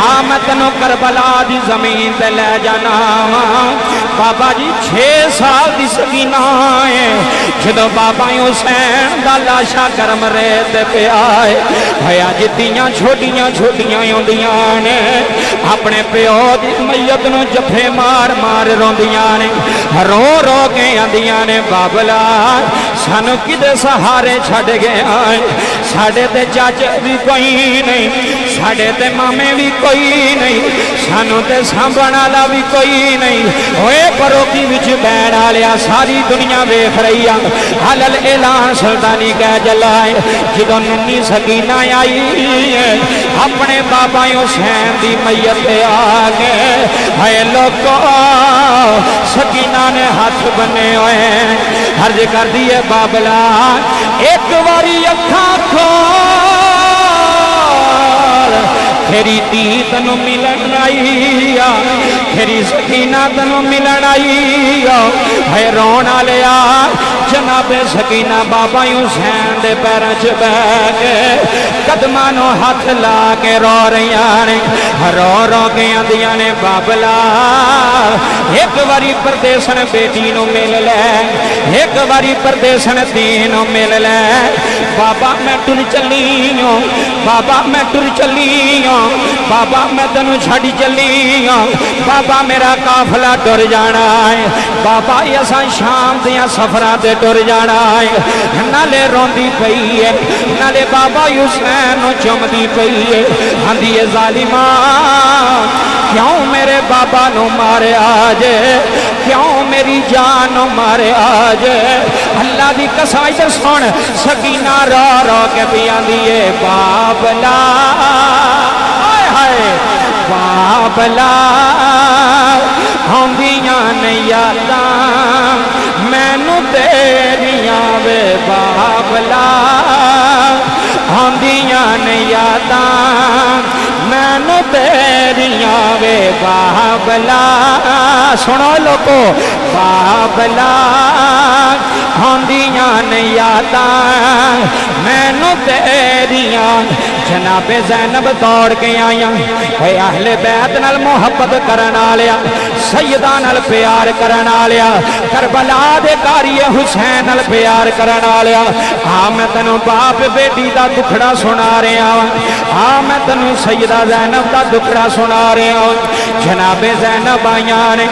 आ मैं तेनों करबला दी जमीन ते ले जाना बाबा जी 6 साल दी सकीना है जदों बाबा हुसैन दा लाशा गरम रेत पे आए भया जितियां छोटियां छोटियां आउंदियां ने अपने प्यो दी मैयत नूं जफे मार मार रोंदियां ने रो रो के आंदियां ने बाबला सानू किदे सहारे छड़ गया साडे ते चाचे भी कोई नहीं साडे ते मामे भी कोई नहीं सानू ते सांभण वाला भी कोई नहीं होए परोकी विच बैण वालिया सारी दुनिया वेख रही आ हलल ऐलान सुल्तानी कह जलाए जदों नन्नी सकीना आई अपने बाबा हुसैन दी मैयत पे आ गए है लोगो सकीना ने हाथ बने हुए अर्ज कर दिए बाबला एक बारी अखा खोल तेरी धी तनु मिलन आई तेरी सकीना तनु मिलन आई है रोन वाले जनाबे सकीना बाबा हुसैन दे पैरों च बह के कदमां नूं हाथ ला के रो रही ने रो रो के आंदियां ने बाबला एक बारी परदेसन बेटी नूं मिल ले एक बारी परदेसन धी नूं मिल ले बाबा मैं टुर चली हूं बाबा मैं टुर चली हूं बाबा मैं तेनू छड़ चली हूं बाबा मेरा काफला टुर जाना है बाबा असां शाम दियां सफरां ते टुर जाना है नाले रोंदी पई है नाले बाबा हुसैन नूं चुमदी पई है आंदी है जालिमा क्यों मेरे बाबा नूं मारिया जे क्यों मेरी जान नूं मारिया जे अल्लाह दी कसम इधर सुन सकीना रो रो के पी आंदी है बाबला बाबला आउंदियां ने यादां मैनू तेरियां वे बाबला आउंदियां ने यादां मैनू तेरियां वे बाबला सुनो लोगो बाबला आउंदियां ने यादां मैनू तेरियां जनाबे ज़ैनब दौड़ के आया अहले बैत नाल मुहब्बत करन वालिया सैयदा नाल प्यार करन वालिया करबला दे कारिए हुसैन नाल प्यार करन वालिया आ मैं तैनूं बाप बेटी दा दुखड़ा सुना रहा आ मैं तैनूं सैयदा ज़ैनब दा दुखड़ा सुना रहा जनाबे ज़ैनब आईयां ने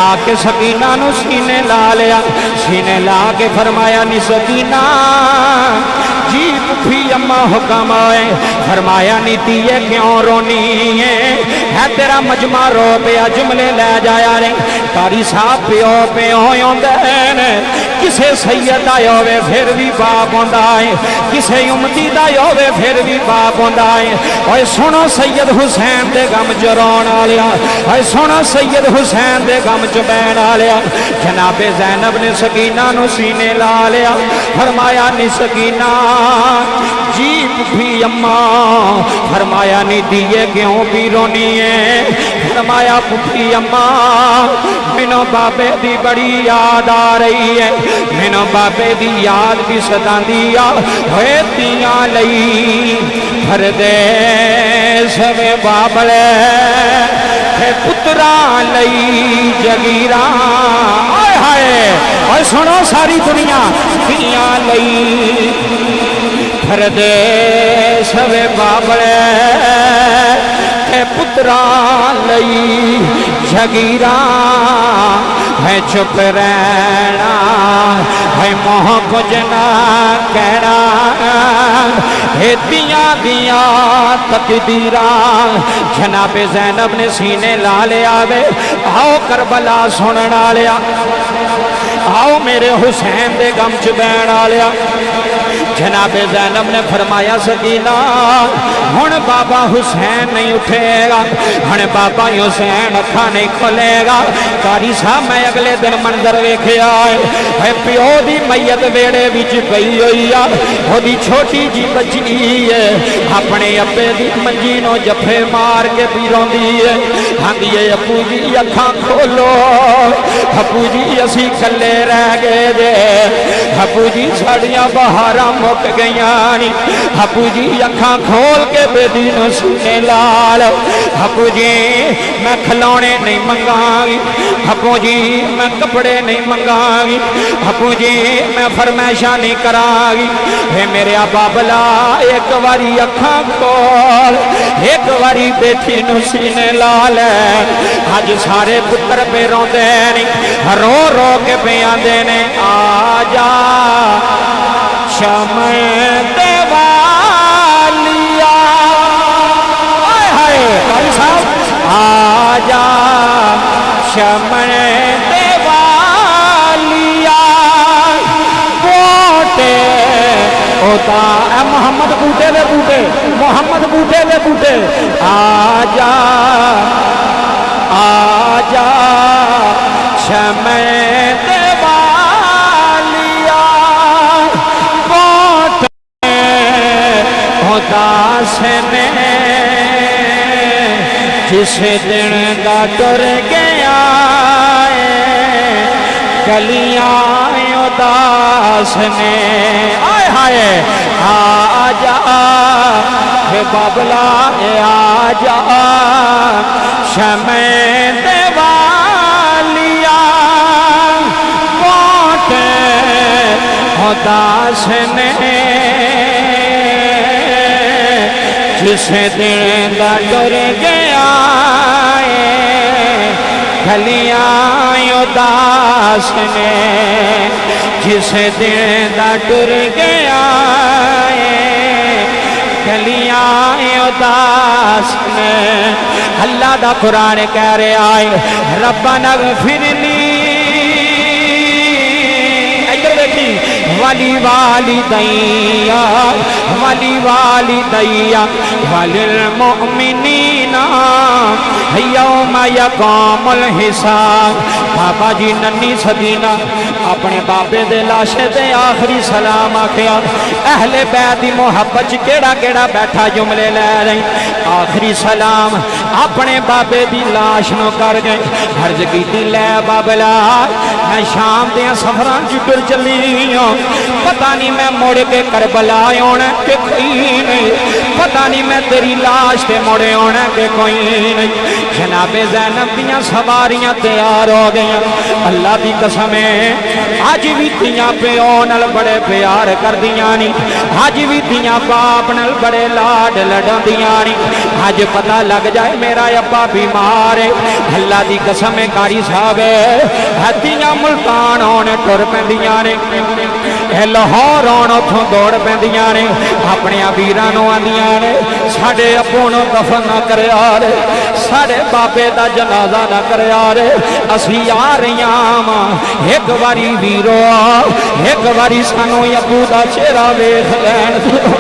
आके सकीना नूं सीने ला लिया सीने ला के फरमाया नी सकीना जी पुफी अम्मा हुक्म आए फरमाया नीति है क्यों रोनी है तेरा मजमा रो पिया जुमले लै जाया रे कारी साहब प्यो प्यो आउंदे किसे सैयद दा होवे फिर भी बाप आउंदा है किसे उम्मती दा होवे फिर भी बाप आउंदा है ओए सुनो सैयद हुसैन दे गम च रोण वालिया ओए सुनो सैयद हुसैन दे गम च बैण वालिया जनाबे ज़ैनब ने सकीना नूं सीने ला लिया फरमाया नी सकीना जी भी अम्मा फरमाया नी दिए क्यों भी रोनी है फरमाया पुफी अम्मा मैनू बाबे दी बड़ी याद आ रही है मैनू बाबे दी याद भी सतांदी होए तियां लई परदेस वे बाबले पुत्रा लई जगीरा हाय हाय और सुनो सारी दुनिया तियां लई परदेस वे बाबले पुत्रा लई जगीरा है चुप रहना है मोह कुछ ना कहना है दिया दिया तकदीरा जनाबे ज़ैनब ने सीने ला लिया वे आओ करबला सुनना लिया आओ मेरे हुसैन दे गम च बैण वालिया जनाबे ज़ैनब ने फरमाया सकीना हुण बाबा हुसैन नहीं उठेगा हुण बाबा हुसैन अखा नहीं खोलेगा कारी साहब मैं अगले दिन मंजर वेख्या है प्यो दी मैयत वेड़े विच पई होई आ ओदी छोटी जी बच्ची है अपने अब्बे दी मंजी नूं जफे मार के पी रोंदी है आंदी है अप्पू जी अखा खोलो अप्पू जी असीं कल्ले रह गए जे अप्पू जी साड़ियां बहारां मुक गईयां नी अप्पू जी अखा खोल के बेटी नूं सीने ला लो बापू जी मैं खिलौने नहीं मंगागी, बापू जी मैं कपड़े नहीं मंगागी, बापू जी मैं फरमाइशा नहीं करागी। हे मेरे बाबला एक बारी अखा खोल, एक बारी बेटी नूं सीने ला ले। अज सारे पुत्र पे रोंदे ने, रो रो के पे आंदे ने आ जा शमय देवा लिया। हाय हाय भाई साहब आ जा शमय देवा लिया। बोटे होता है मोहम्मद बूटे दे बूटे, मोहम्मद बूटे दे बूटे आ जा शमय देवा लिया। बोटे होता से ने जिस दिन का टुर गया गलियां उदास ने। आय हाय आ जा हे बाबला आ जा शमय देवा लिया। बोटे उदास ने जिस दिन का टुर गया गलियां उदास ने। जिस दिन का टुर गया गलियां उदास ने। अल्लाह दा कुरान कह रहा है रब्बना ग़फ़िरली, इधर देखी वाली वाली दैया वाली वाली दैया वलिल मुमिनीना यौम यक़ूमुल हिसाब। बाबा जी नन्नी सदीना अपने बाबे दे लाशे ते आखिरी सलाम आखिया। अहले बैत दी मुहब्बत च केड़ा केड़ा बैठा जुमले लै रही। आखिरी सलाम अपने बाबे दी लाश नो कर गए। अर्ज कीती लै बाबला मैं शाम दे सफरां च टुर चली हूं, पता नहीं मैं मुड़ के करबला आना कि कोई नहीं, पता नहीं मैं तेरी लाश ते मुड़े आना कि कोई नहीं। जनाबे ज़ैनब दियां सवारियां तैयार हो गई। अल्लाह की कसम है अज भी तियां प्यो नाल बड़े प्यार कर दियां नी, अज भी तियां बाप नाल बड़े लाड लड़ांदियां नी। अज पता लग जाए मेरा अब्बा बीमार है, अल्लाह की कसम है कारी साहब तियां मुल्तान होने टुर पैंदियां ने, लाहौर आने उथों दौड़ पैंदियां ने। अपने वीरां नूं आंदियां ने साडे अब्बू नूं दफन ना करिया रे, साडे बाबे दा जनाजा ना करिया रे, असीं आ रहीआं वां। एक बारी वीरो एक बारी सानू अब्बू दा चेहरा वेख लैण दिओ,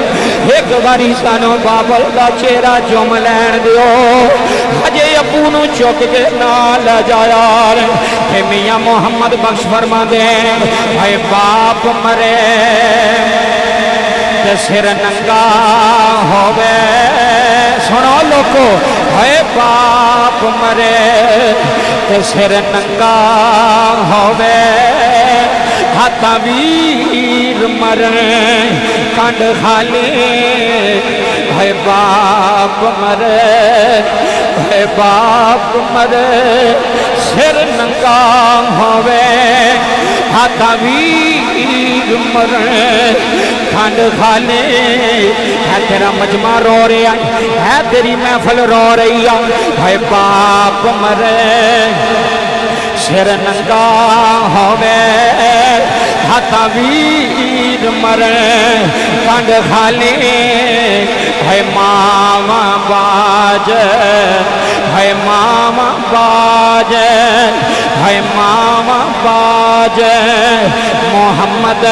एक बारी सानू बाबल दा चेहरा चुम लैण दिओ। अजे अब्बू नूं चुक के ना ले जाया रे। मियां मोहम्मद बख्श फरमांदे हाय बाप मरे ते सिर नंगा होवे। सुनो लोको हाय बाप मरे ते सिर नंगा होवे। हाथ वीर मरे कंड खाली हाय बाप मरे, हाय बाप मरे सिर नंगा होवे। हाथ वीर मरे खंड खाले है, तेरा मजमा रो रहा है, तेरी महफल रो रही है। बाप मरे सिर नंगा होवे, हाथ वीर मरे खंड खाले है। मामा बाज है, मामा बाज है, मामा बाज मोहम्मद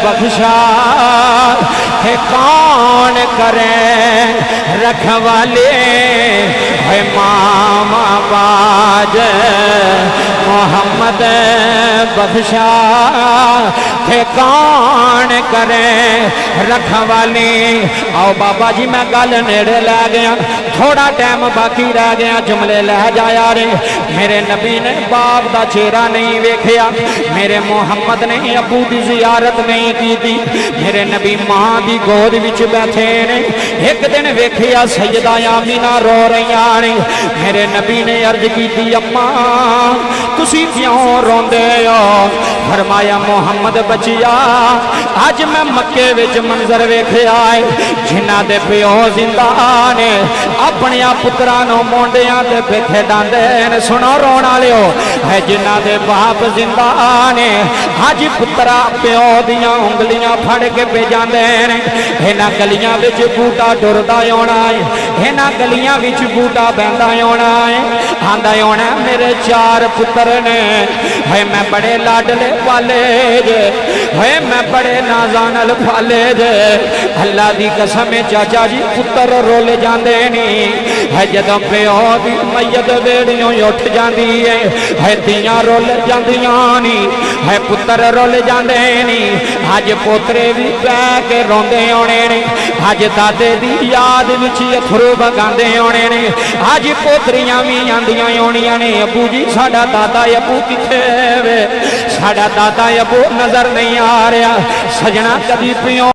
बख्शा है। कौन करे रखवाले है, मामा बाज मोहम्मद बख्शा है। कौन करे रखवाले। आओ बाबा जी मैं गल नेड़े लै गया, थोड़ा टाइम बाकी रह गया, जुमले लै जाया रे। मेरे नबी ने बाप का चेहरा नहीं वेखिया, मेरे मुहम्मद ने अबू की जियारत नहीं की थी। मेरे नबी मां की गोद विच बैठे ने। एक दिन वेखिया सैयदा आमीना रो रही ने। मेरे नबी ने अर्ज की, अम्मा तुसी क्यों रोंदे हो? फरमाया मुहम्मद बचिया, अज मैं मक्के विच मंजर वेखिया है, जिन्हां दे प्यो जिंदा ने अपने पुत्रां नूं मोंडियां ते खेडांदे ने। सुनो रोण वालिओ, है जिन्हां दे बाप जिंदा ने अज पुत्रा प्यो दियां उंगलियां फड़ के भेजांदे ने। इन्हां गलियां विच बूटा टुरदा आउणा है, इन्हां गलियां विच बूटा बहंदा आउणा है, आंदा आउणा मेरे 4 पुत्र ने, है मैं बड़े लाडले पाले जे, है मैं बड़े नाजानल पाले जे। अल्लाह दी कसम चाचा जी पुत्र रोले जांदे नहीं है, जदों प्यो दी मैयत वेड़ियों उठ जाती है तियां रोल जांदियां नहीं है, पुत्र रोल जांदे नहीं। अज पोतरे भी पै के रोंदे आने ने, अज दादे दी याद विच अथरू बगांदे आने ने, अज पोतरियां भी आंदियां आउणियां ने, अबू जी साडा दादा अबू किथे वे, साडा दादा अबू नजर नहीं आ रहा। सजना कदी पियो